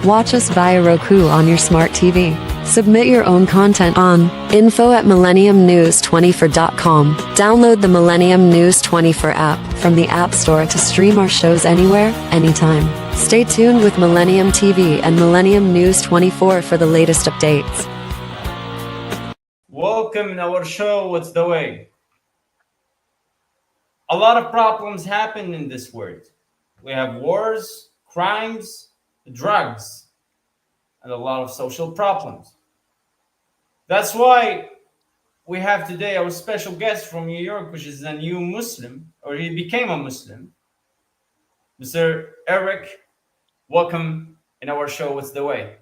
Watch us via Roku on your smart TV. Submit your own content on info@millenniumnews24.com. Download the Millennium News 24 app from the App Store to stream our shows anywhere, anytime. Stay tuned with Millennium TV and Millennium News 24 for the latest updates. Welcome in our show, What's the Way? A lot of problems happen in this world. We have wars, crimes, drugs, and a lot of social problems. That's why we have today our special guest from New York, which is a new Muslim, or he became a Muslim, Mr. Eric. Welcome in our show, What's the Way?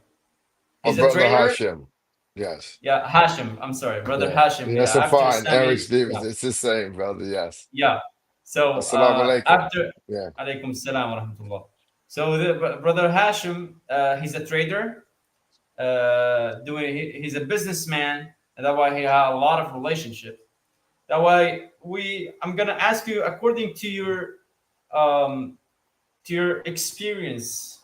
He's a trader. Hashim. Yes. Yeah, Hashim. I'm sorry, brother Hashim. Yes, yeah, fine. Eric Stevens. Yeah. It's the same, brother. Yes. Yeah. So after Alaikum salam wa rahmatullah. So brother Hashim, he's a trader. He's a businessman, and that why he had a lot of relationships. That why I'm gonna ask you, according to your experience,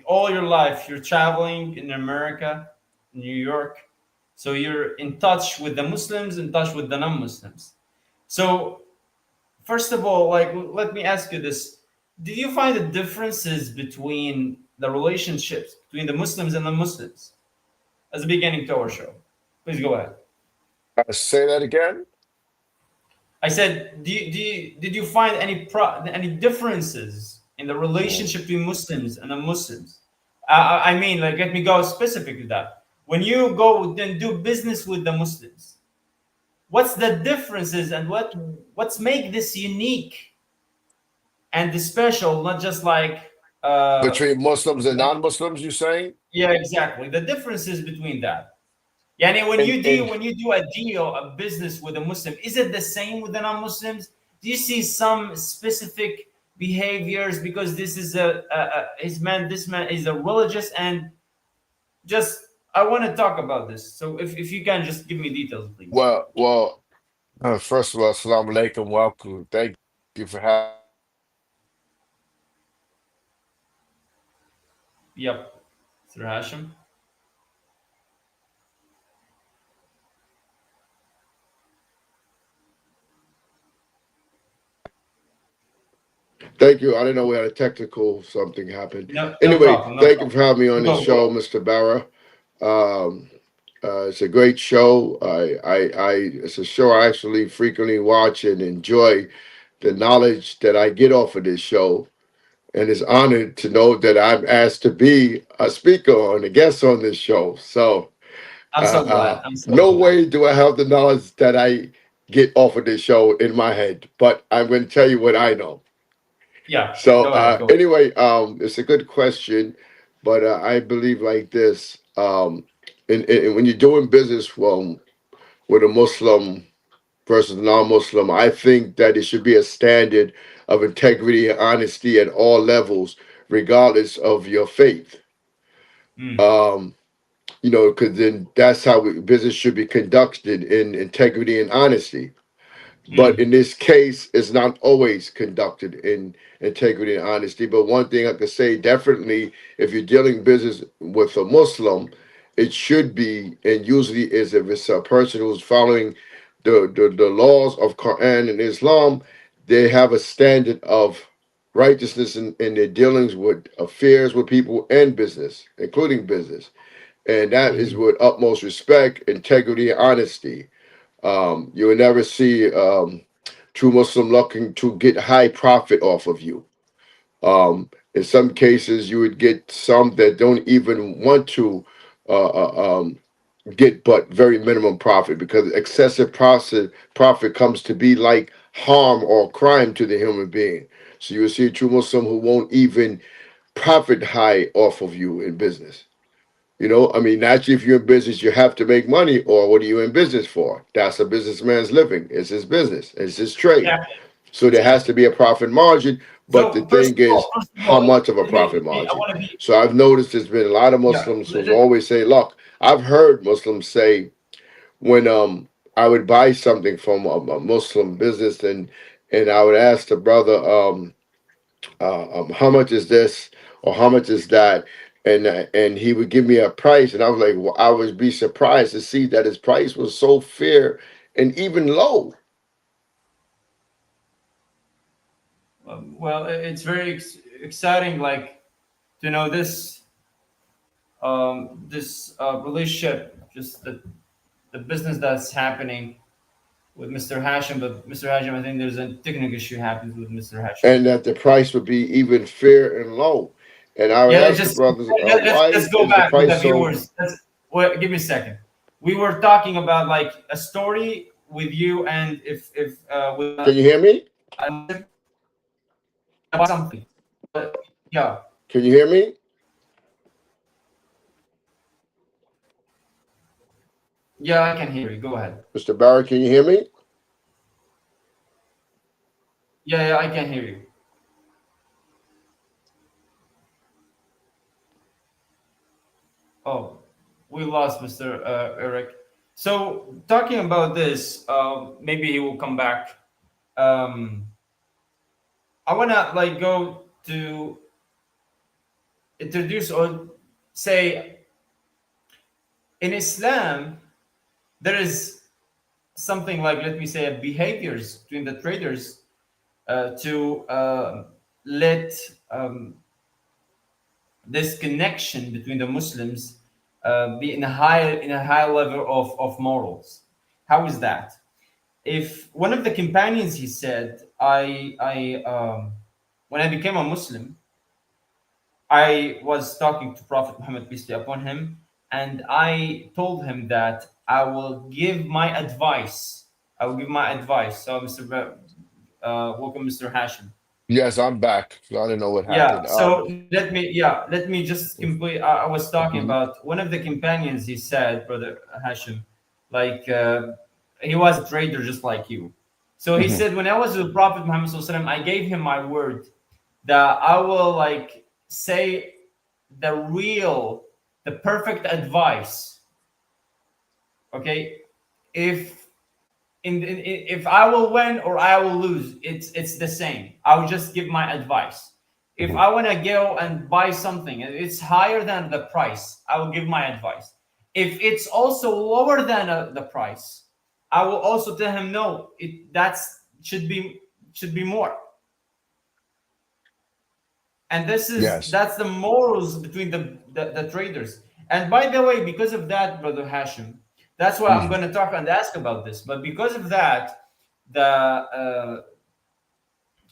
all your life, you're traveling in America, New York, so you're in touch with the Muslims, in touch with the non-Muslims. So first of all, let me ask you this: did you find the differences between the relationships between the Muslims and the Muslims as a beginning to our show? Please go ahead. Say that again. I said, did you find any differences in the relationship between Muslims and the Muslims? I mean, let me go specific to that. When you go and do business with the Muslims, what's the differences and what's make this unique and special? Not just between Muslims and non-Muslims, you saying? Yeah, exactly. The differences between that. Yani when you do a deal, a business with a Muslim, is it the same with the non-Muslims? Do you see some specific behaviors because this is this man is a religious, and just I want to talk about this. So if you can just give me details, please. Well, first of all, assalamu alaikum, welcome. Thank you for having. Yep, Sir Hashim. Thank you. I didn't know we had a technical something happened. No anyway, problem, thank you for having me on the show, Mr. Barra. It's a great show. It's a show I actually frequently watch and enjoy the knowledge that I get off of this show. And it's honored to know that I'm asked to be a speaker or a guest on this show. So I'm so glad. No way do I have the knowledge that I get off of this show in my head, but I'm going to tell you what I know. Yeah. So anyway, it's a good question, but I believe like this. And when you're doing business with a Muslim versus non-Muslim, I think that it should be a standard of integrity and honesty at all levels, regardless of your faith. Because then that's how business should be conducted, in integrity and honesty. But in this case, it's not always conducted in integrity and honesty. But one thing I could say, definitely, if you're dealing business with a Muslim, it should be, and usually is, if it's a person who's following the laws of Quran and Islam, they have a standard of righteousness in their dealings with affairs with people and business, including business. And that is with utmost respect, integrity, and honesty. You will never see true Muslim looking to get high profit off of you. In some cases, you would get some that don't even want to get but very minimum profit, because excessive profit comes to be like harm or crime to the human being. So you will see a true Muslim who won't even profit high off of you in business. Naturally, if you're in business, you have to make money, or what are you in business for? That's a businessman's living. It's his business. It's his trade. Yeah. So there has to be a profit margin, but the thing is, how much of a profit margin? So I've noticed there's been a lot of Muslims who always say, look, I've heard Muslims say, when I would buy something from a Muslim business, and I would ask the brother, how much is this? or how much is that? And he would give me a price, and I was like, well, I would be surprised to see that his price was so fair and even low. Well, it's very exciting, like to know this relationship, just the business that's happening with Mr. Hashim. But Mr. Hashim, I think there's a technical issue happens with Mr. Hashim. And that the price would be even fair and low. And I would Yeah, ask the just brothers, let's why go is the back with price the so? viewers. Well, give me a second. We were talking about like a story with you, and if with Can you hear me? a Muslim about something. Yeah, Can you hear me, yeah, I can hear you. Go ahead. Mr. Barrett? Can you hear me? Yeah, yeah, I can hear you. Oh, we lost Mr. Eric. So talking about this, maybe he will come back. Um, I wanna like go to introduce or say in Islam there is something like, let me say, behaviors between the traders to let um, this connection between the Muslims be in a high level of morals. How is that? If one of the companions, he said, I when I became a Muslim, I was talking to Prophet Muhammad, peace be upon him, and I told him that I will give my advice. I will give my advice. So, welcome, Mr. Hashim. Yes, I'm back. I don't know what Yeah. happened. So let me just complete. I was talking Mhm. about one of the companions. He said, brother Hashim, like he was a trader just like you. So he Mhm. said, when I was with Prophet Muhammad Sallallahu Alaihi Wasallam, I gave him my word that I will like say the real, the perfect advice. Okay, if if I will win or I will lose, it's the same. I will just give my advice. If Mhm. I want to go and buy something and it's higher than the price, I will give my advice. If it's also lower than the price, I will also tell him no. That's should be more. And this is Yes. that's the morals between the traders. And by the way, because of that, brother Hashim, that's why I'm Mhm. going to talk and ask about this. But because of that, the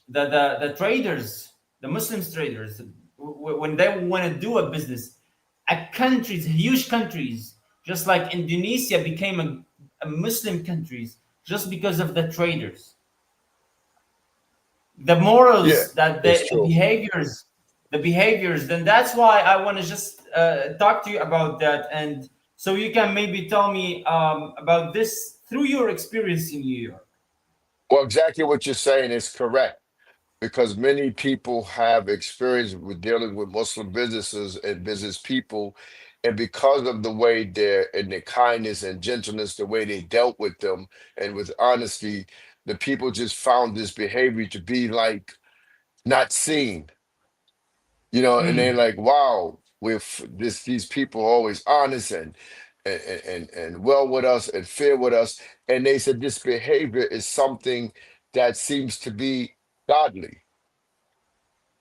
the traders, the Muslims traders, when they want to do a business, a countries, huge countries, just like Indonesia became a Muslim countries just because of the traders, the Yeah, morals, that it's true. the behaviors. Then that's why I want to just talk to you about that, and so you can maybe tell me about this through your experience in New York. Well, exactly what you're saying is correct, because many people have experience with dealing with Muslim businesses and business people, and because of the way they're and their kindness and gentleness, the way they dealt with them and with honesty, the people just found this behavior to be like not seen, and they're Mm. like, wow, with these people are always honest and well with us and fair with us. And they said this behavior is something that seems to be godly.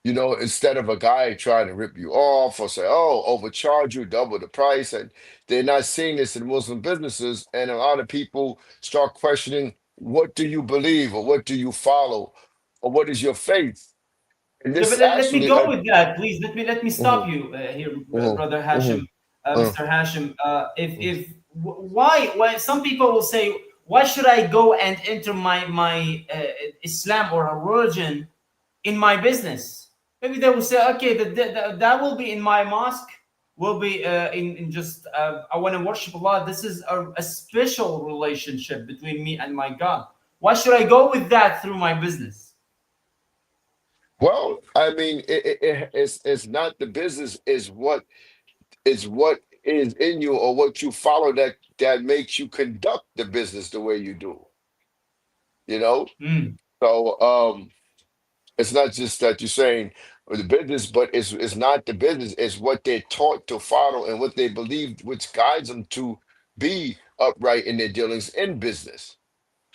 Instead of a guy trying to rip you off or say, oh, overcharge you, double the price. And they're not seeing this in Muslim businesses. And a lot of people start questioning, what do you believe or what do you follow or what is your faith? And Yeah, this but let me actually, go with that, please. Let me stop mhm, you here, mhm, brother Hashim, mhm, Mr. Hashim. mhm. Why some people will say, why should I go and enter my Islam or a religion in my business? Maybe they will say, okay, that will be in my mosque, will be in just I want to worship Allah. This is a special relationship between me and my God. Why should I go with that through my business? Well, I mean, it's not the business, is what is in you or what you follow that makes you conduct the business the way you do. You know, Mm. so it's not just that you're saying, or the business, but it's not the business. It's what they're taught to follow and what they believe, which guides them to be upright in their dealings in business.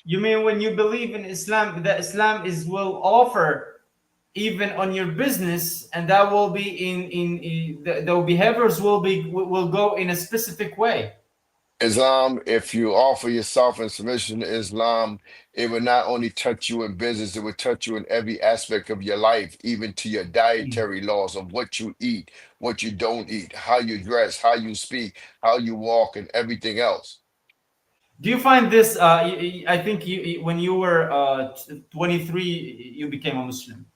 You mean when you believe in Islam, that Islam is will offer even on your business, and that will be in the behaviors will go in a specific way. Islam, if you offer yourself in submission to Islam, it would not only touch you in business, it would touch you in every aspect of your life, even to your dietary laws of what you eat, what you don't eat, how you dress, how you speak, how you walk, and everything else. Do you find this? I think when you were 23, you became a Muslim.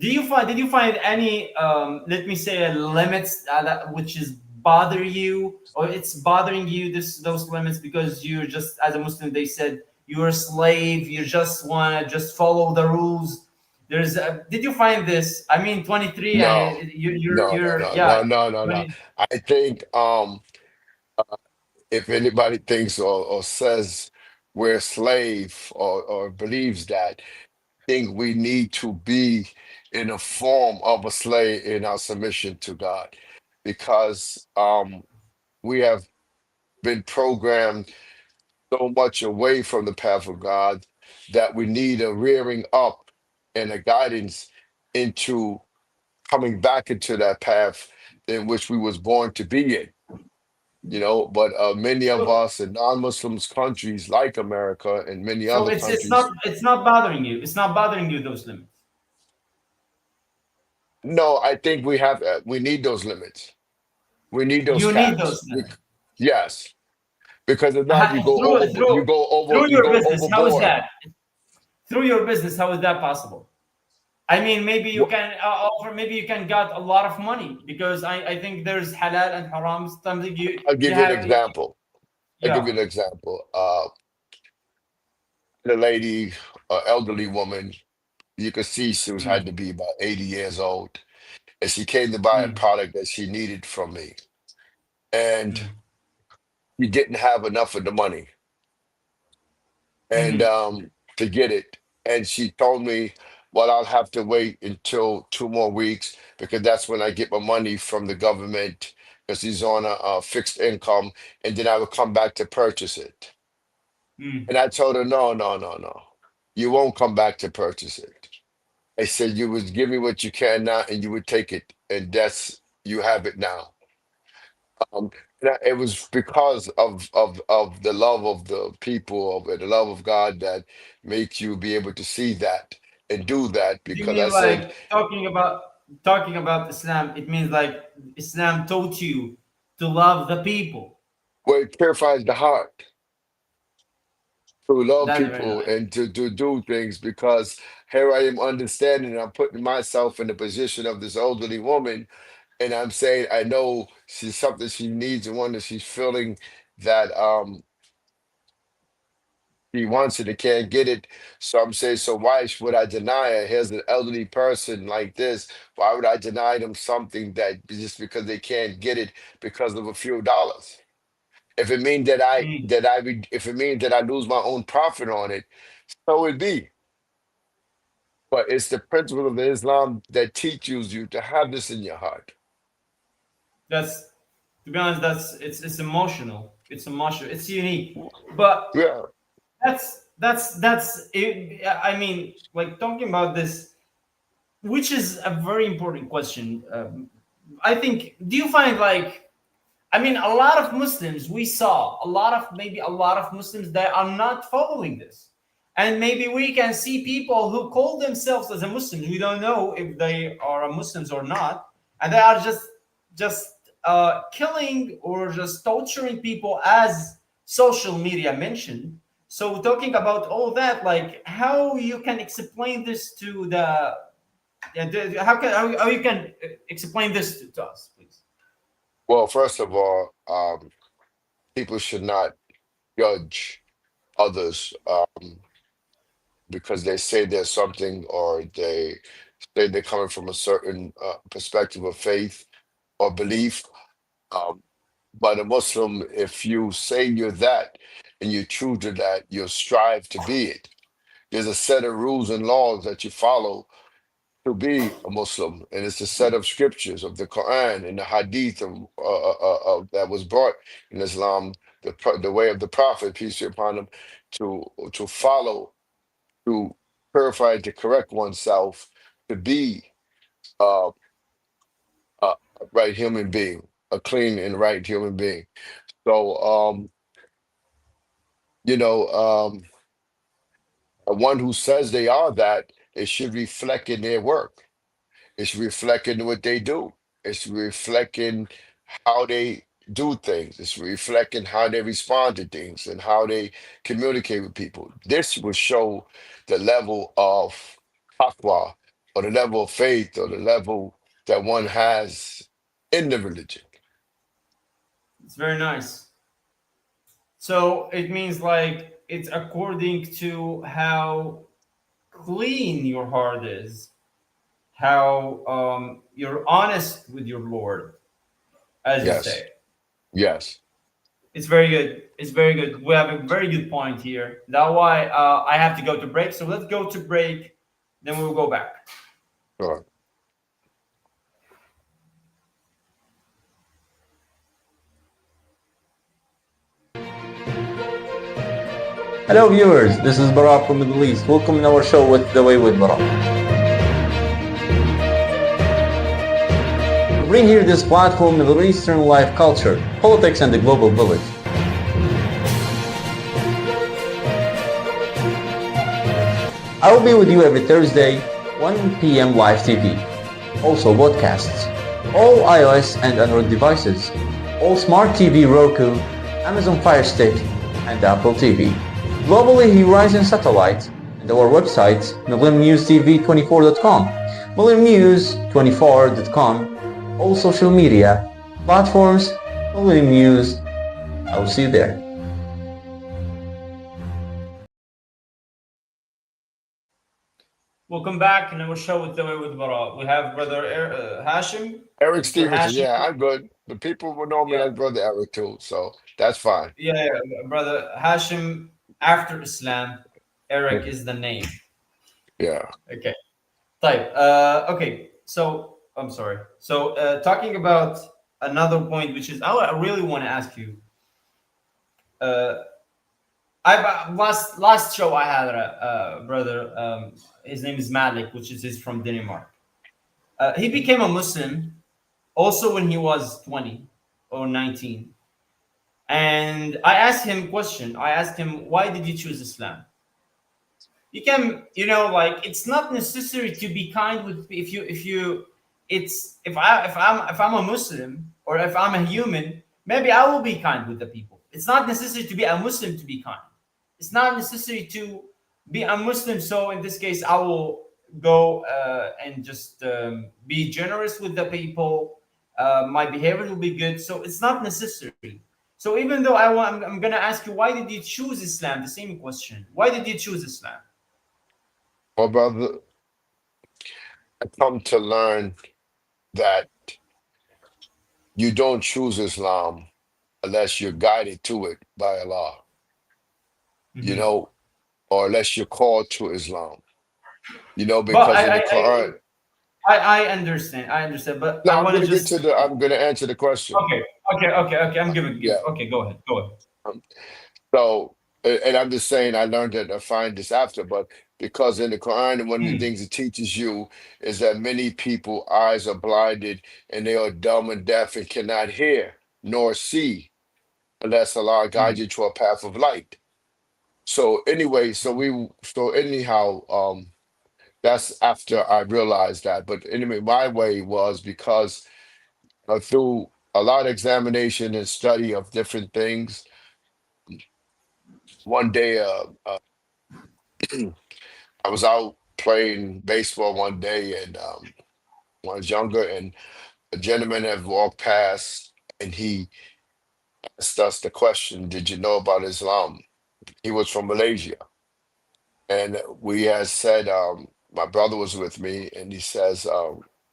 Do you find? Did you find any, let me say, limits that which is bother you, or it's bothering you? Those limits because you're just as a Muslim. They said you're a slave. You just want to just follow the rules. Did you find this? I mean, 23, No, and no, no, you're no, yeah. no, no, no, no. 20, I think if anybody thinks or says we're a slave or believes that, think we need to be in a form of a slave in our submission to God, because we have been programmed so much away from the path of God that we need a rearing up and a guidance into coming back into that path in which we was born to be in. But many of so us in non-Muslims countries like America and many so other countries, it's not bothering you. It's not bothering you those limits. no, I think we need those limits. We need those You need caps. those limits. Yes, because if not, Through you your go business. How is overboard. that? Through your business, how is that possible? I mean, maybe you Wh- can offer. Maybe you can get a lot of money because I think there's halal and haram. Something I'll you give you an have. example. I'll give Yeah. you an example. The lady, elderly woman, you could see she was Mm, had to be about 80 years old, and she came to buy a mm, product that she needed from me, and mm, we didn't have enough of the money and mm, to get it. And she told me, well, I'll have to wait until 2 more weeks because that's when I get my money from the government because he's on a fixed income, and then I will come back to purchase it. mm. And I told her, no, no, no, no. You won't come back to purchase it. I said you would give me what you can now and you would take it. And that's you have it now. Um, it was because of the love of the people, of it, the love of God that makes you be able to see that and do that. You Because I mean said, like talking about Islam? It means like Islam taught you to love the people. well, it purifies the heart to love That's very people nice. and to do things. Because here I am understanding, I'm putting myself in the position of this elderly woman, and I'm saying I know she's something she needs and one that she's feeling that he wants it and can't get it. So I'm saying, so why would I deny her? Here's an elderly person like this. Why would I deny them something that just because they can't get it because of a few dollars? If it means Mm. if it means that I lose my own profit on it, so it be. But it's the principle of Islam that teaches you to have this in your heart. That's to be honest. It's emotional. It's emotional. It's unique. But Yeah. that's it. I mean, like talking about this, which is a very important question. I think. Do you find like? I mean, a lot of Muslims we saw maybe a lot of Muslims that are not following this, and maybe we can see people who call themselves as a Muslim. We don't know if they are a Muslims or not, and they are just killing or just torturing people as social media mentioned. So talking about all that, like how you can explain this to the yeah, how you can explain this to us, please. Well, first of all, people should not judge others because they say there's something or they say they're coming from a certain perspective of faith or belief. Um, but a Muslim, if you say you're that and you're true to that, you'll strive to be it. There's a set of rules and laws that you follow to be a Muslim, and it's a set of scriptures of the Quran and the Hadith that was brought in Islam, the way of the Prophet, peace be upon him, to follow, to purify, to correct oneself, to be uh, a right human being, a clean and right human being. So, you know, one who says they are that, it should reflect in their work. It's reflecting what they do. It's reflecting how they do things. It's reflecting how they respond to things and how they communicate with people. This will show the level of taqwa, or the level of faith, or the level that one has in the religion. It's very nice. So it means like it's according to how clean your heart is, how you're honest with your Lord, as you Yes, say. yes. It's very good. It's very good. We have a very good point here. That's why I have to go to break. So let's go to break, then we will go back. Sure. Hello viewers, this is Bara from Middle East. Welcome to our show with The Way with Bara. We bring here this platform Middle Eastern life culture, politics and the global village. I will be with you every Thursday, 1 p.m. live TV. Also podcasts, all iOS and Android devices, all smart TV Roku, Amazon Fire Stick, and Apple TV. Globally, Horizon Satellite, and our website, MillenniumNewsTV24.com, MillenniumNews24.com, all social media platforms, Millennium News. I will see you there. Welcome back in our show with the way with Bara. We have brother Hashim, Eric Mr. Stevenson, Hashim. yeah, I'm good. But people will know me Yeah, as Brother Eric too, so that's fine. brother Hashim. After Islam, Eric is the name. Yeah. Okay, type. Okay, so I'm sorry. So talking about another point, which is I really want to ask you. Uh, I last show I had a brother. His name is Malik, which is he's from Denmark. He became a Muslim also when he was 20 or 19. And I asked him a question. I asked him, why did you choose Islam? You can, like it's not necessary to be kind with if you it's if I'm a Muslim or if I'm a human, maybe I will be kind with the people. It's not necessary to be a Muslim to be kind. It's not necessary to be a Muslim. So in this case, I will go and just be generous with the people. My behavior will be good. So it's not necessary. So even though I'm gonna ask you, why did you choose Islam? The same question. Why did you choose Islam? Well, brother, I come to learn that you don't choose Islam unless you're guided to it by Allah, you Mhm. know, or unless you're called to Islam, But because in the Quran. I understand. I understand. But No, I I'm want to gonna get just to the. I'm gonna answer the question. okay. I'm giving Yeah. give. Okay, go ahead. Go ahead. Um, So, and I'm just saying, I learned it. I find this after, but because in the Quran, one of the Mm, things it teaches you is that many people eyes are blinded and they are dumb and deaf and cannot hear nor see unless Allah guides mm. you to a path of light. So anyway, so anyhow, that's after I realized that. But anyway, my way was because through a lot of examination and study of different things, one day I was out playing baseball one day, and when I was younger, and a gentleman had walked past, and he asked us the question, "Did you know about Islam?" He was from Malaysia, and we had said, my brother was with me, and he says,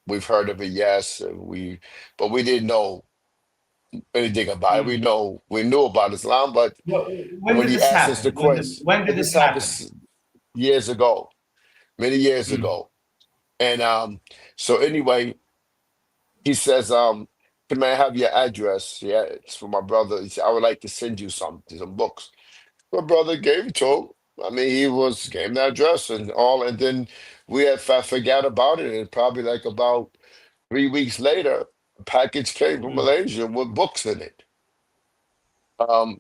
"We've heard of it, yes, and but we didn't know anything about it. Mm. We knew about Islam, but When when did he this asked us happen? the question, When did and this this happened happen? years ago, many years Mm, ago." And so anyway, he says, can I have your address? Yeah, it's for my brother. He said, I would like to send you some books. My brother gave it to him. I mean, he was gave him the address and all, and then we had forgot about it. And probably like about 3 weeks later, a package came from Mm. Malaysia with books in it.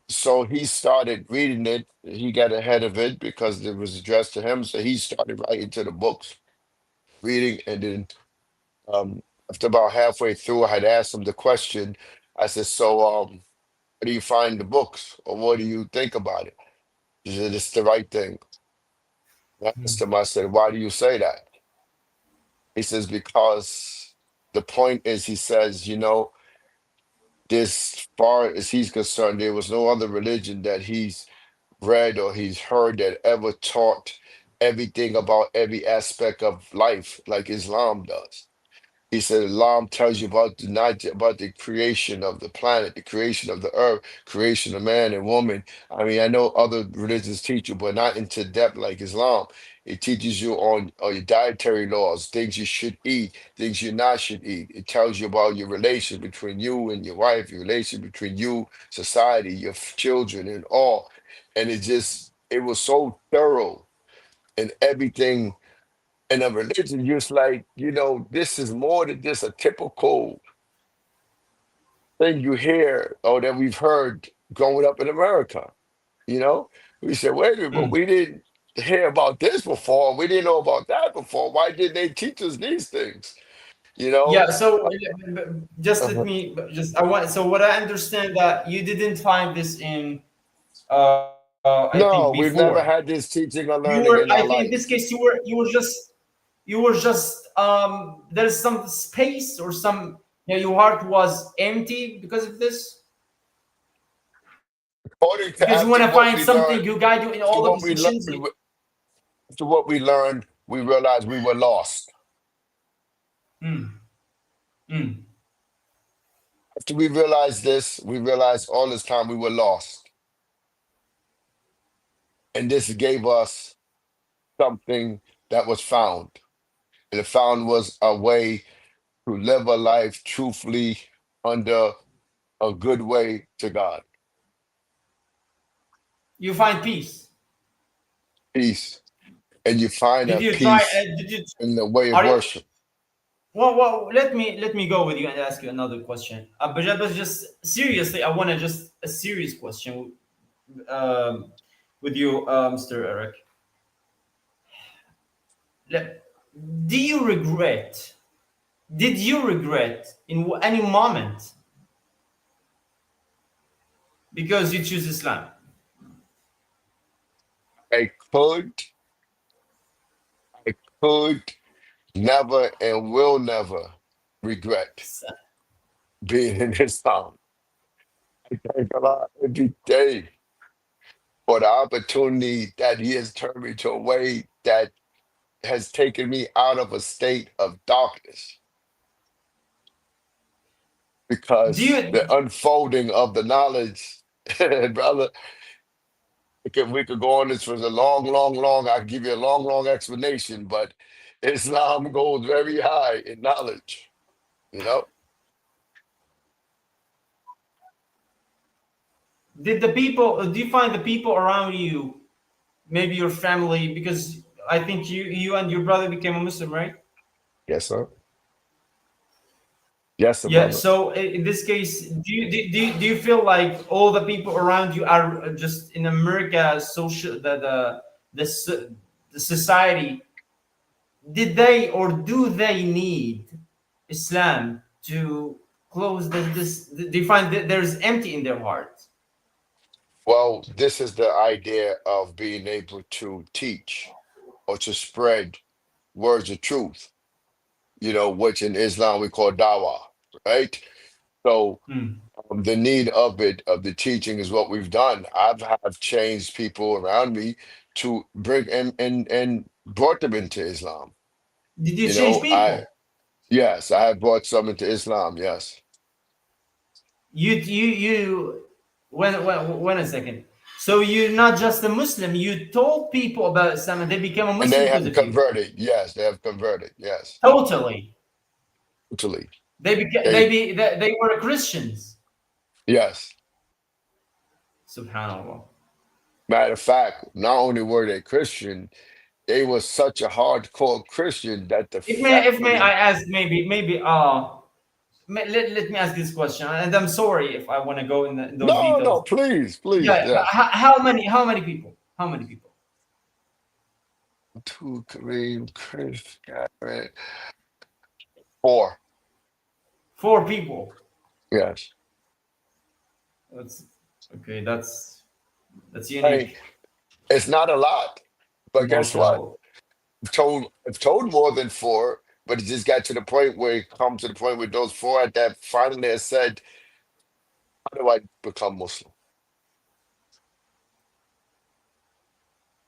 So he started reading it. He got ahead of it because it was addressed to him. So he started writing to the books, reading, and then after about halfway through, I had asked him the question. I said, "So, how do you find the books, or what do you think about it?" He said, "It's the right thing." I asked him, I said, "Why do you say that?" He says, "Because the point is," he says, this far as he's concerned, there was no other religion that he's read or he's heard that ever taught everything about every aspect of life like Islam does. He said Islam tells you about not about the creation of the planet, the creation of the earth, creation of man and woman. I mean, I know other religions teach you, but not into depth like Islam. It teaches you on your dietary laws, things you should eat, things you not should eat. It tells you about your relation between you and your wife, your relation between you, society, your children, and all. And it was so thorough in everything in a religion, just like, this is more than just a typical thing you hear or that we've heard growing up in America. You know, we said, wait a minute, but Mm. we didn't hear about this before. We didn't know about that before. Why didn't they teach us these things? You know? Yeah. So just let Uh-huh. me just I want. So what I understand that you didn't find this in I think No, before. we've never had this teaching or You were. learning I in think our in this case life. you were just there's some space or some your heart was empty because of this According to because you want after to what find we something learned, you guide you in to all the what we learned, positions. to what we learned, we realized we were lost. Mm, mm. After we realized this, we realized all this time we were lost. And this gave us something that was found. And the found was a way to live a life truthfully under a good way to God. You find peace. Peace. And you find Did that you try? peace Did you? in the way of Are you? worship. Well, let me go with you and ask you another question. But just seriously, I want to just a serious question um, with you, Mr. Eric. Le- Do you regret? Did you regret in any moment because you choose Islam? I could, I could never and will never regret being in Islam. I thank Allah every day for the opportunity that He has turned me to a way that has taken me out of a state of darkness, Do because you? the unfolding of the knowledge, brother, we could go on this for a long, long, long. I can give you a long, long explanation, but Islam goes very high in knowledge, you know? Did the people? Do you find the people around you, maybe your family, because I think you and your brother became a Muslim, right? Yes, sir. Yes, sir, Yeah. brother. So in this case, do you feel like all the people around you are just in America social the so- the society? Did they or do they need Islam to close this? Do you find that there's empty in their heart? Well, this is the idea of being able to teach or to spread words of truth, which in Islam we call dawah, right? So Hmm. the need of it, of the teaching, is what we've done. Have changed people around me to bring and brought them into Islam. Did you You change know, I people? yes, I have brought some into Islam. Yes, You when a second. So you're not just a Muslim. You told people about Islam and they became a And Muslim they because have of you. converted. Yes, they have converted. Yes, Totally. totally. They became They they were Christians. yes. Subhanallah. Matter of fact, not only were they Christian, they were such a hardcore Christian that the If may I family. ask, maybe let me ask this question, and I'm sorry if I want to go in those No, no, details. please, please, Yeah, but yes. how many people? How many people? Two Kareem, Chris, Garrett. Four. Four people. Yes. That's okay. That's Hey, unique. it's not a lot, but guess what? MashaAllah. I've told more than four, but it just got to the point where it comes to the point where those four at that finally has said, how do I become Muslim?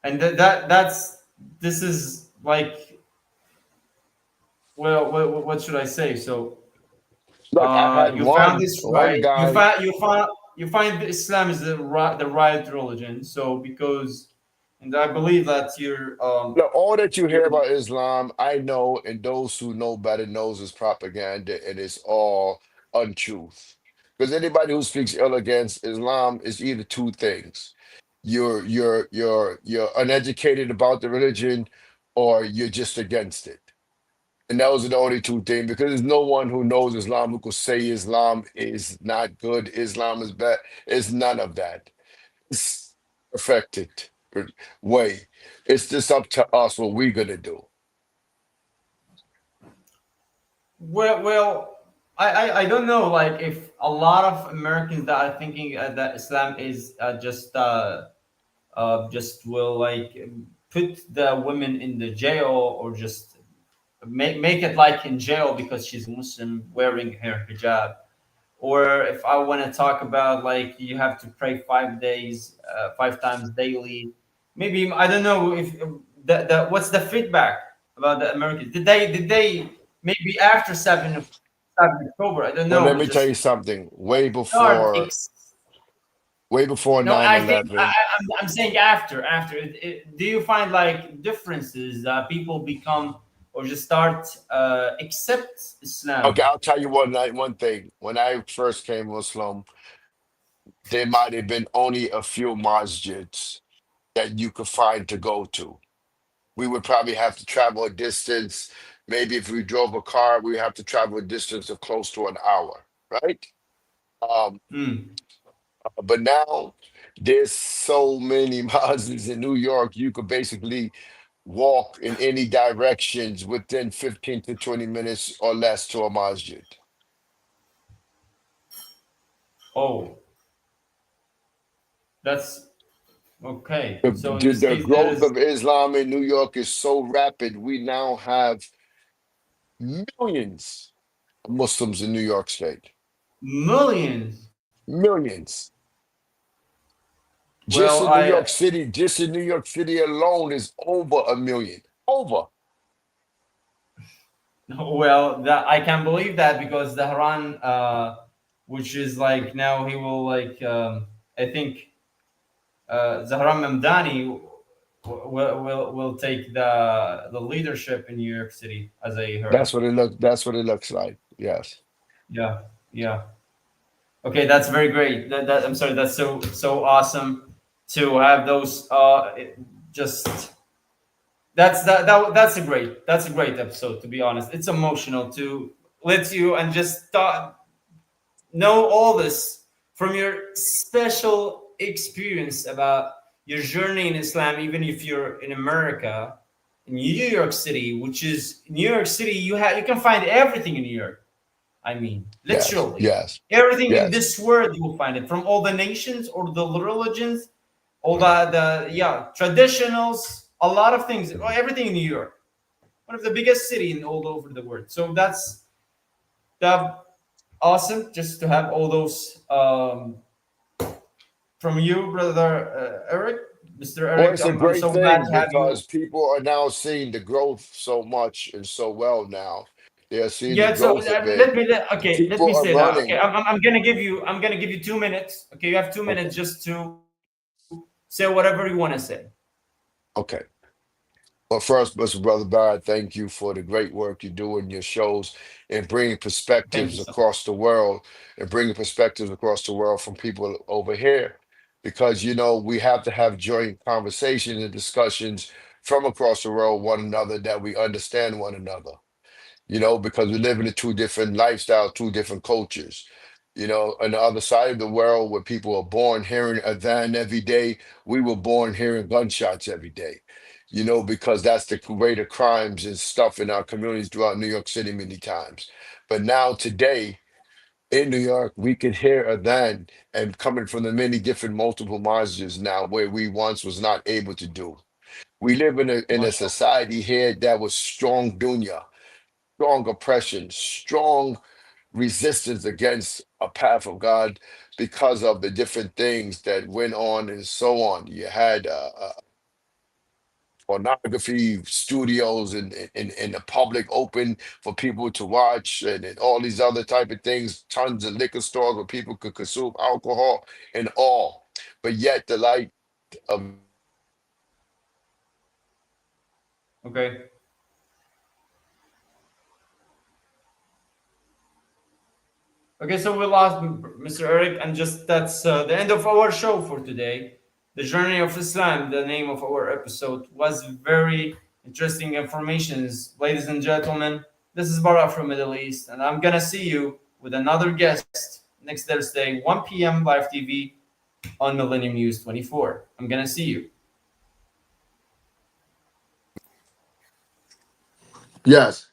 And that's this is like, well, what should I say? So Look, I had you found one this one right. guy. You find that Islam is the right religion. So because, and I believe that Look, all that you hear you're about Islam, I know, and those who know better knows is propaganda, and it's all untruth. Because anybody who speaks ill against Islam is either two things: you're uneducated about the religion, or you're just against it. And those are the only two things. Because there's no one who knows Islam who could say Islam is not good, Islam is bad. It's none of that. It's perfected way. It's just up to us what we're gonna do. well. I don't know, like, if a lot of Americans that are thinking that Islam is just will like put the women in the jail, or just make it like in jail because she's Muslim wearing her hijab. Or if I want to talk about, like, you have to pray 5 days, 5 times daily. Maybe I don't know if what's the feedback about the Americans. Did they maybe after 7 October? I don't Well, let know. me tell you Just something. start. Way before No, nine I think eleven. I'm saying after. Do you find like differences that people become or just start accept Okay, Islam? I'll tell you one thing. When I first came Muslim, there might have been only a few masjids that you could find to go to. We would probably have to travel a distance. Maybe if we drove a car, we have to travel a distance of close to an hour, right? Um, Hmm. but now there's so many masjids in New York, you could basically walk in any directions within 15 to 20 minutes or less to a masjid. Oh, that's okay. The, So in the, this the case, there growth is of Islam in New York is so rapid. We now have millions of Muslims in New York State. millions. Millions. Well, Just in New York City alone is over a million. Over. well, that I can believe that because the Haran, which is like now he will like I think Zahran Mamdani will take the leadership in New York City, as I heard. That's what it looks like. Yes. Yeah, yeah. Okay, that's very great. I'm sorry. That's so awesome to have those. Just that's a great episode. To be honest, it's emotional to let you and just know all this from your special experience about your journey in Islam, even if you're in America, in New York City, which is New York City, you can find everything in New York. I mean, Yes. literally Yes. everything in Yes. this world you will find it from all the nations or the religions, all the yeah traditionals, a lot of things, everything in New York, one of the biggest city in all over the world. So that's the awesome just to have all those from you, brother Eric, Mr. Well, Eric. it's a I'm great so glad thing to have you. because people are now seeing the growth so much and so well now. They are seeing the Yeah. So growth of it. okay. Let People me are say that. Okay. running. I'm gonna give you 2 minutes. Okay. You have 2 minutes Okay. just to Say whatever you want to say. Okay. Well, first, Mr. Brother Barrett, thank you for the great work you do in your shows and bringing Thank you perspectives so across the world from people over here. Because, you know, we have to have joint conversations and discussions from across the world, one another, that we understand one another, you know, because we live in two different lifestyles, two different cultures. You know, on the other side of the world, where people are born hearing adhan every day, we were born hearing gunshots every day. You know, because that's the rate of crimes and stuff in our communities throughout New York City many times. But now today in New York, we can hear adhan and coming from the many different multiple masjids now, where we once was not able to do. We live in a much. society here that was strong dunya, strong oppression, strong resistance against a path of God because of the different things that went on and so on. You had pornography studios in the public open for people to watch, and all these other type of things, tons of liquor stores where people could consume alcohol and all. But yet the light of Okay. Okay, so we lost Mr. Eric, and just that's the end of our show for today. The Journey of Islam, the name of our episode, was very interesting informations. Ladies and gentlemen, this is Bara from Middle East, and I'm gonna see you with another guest next Thursday, 1 p.m. live TV on Millennium News 24. I'm gonna see you. Yes.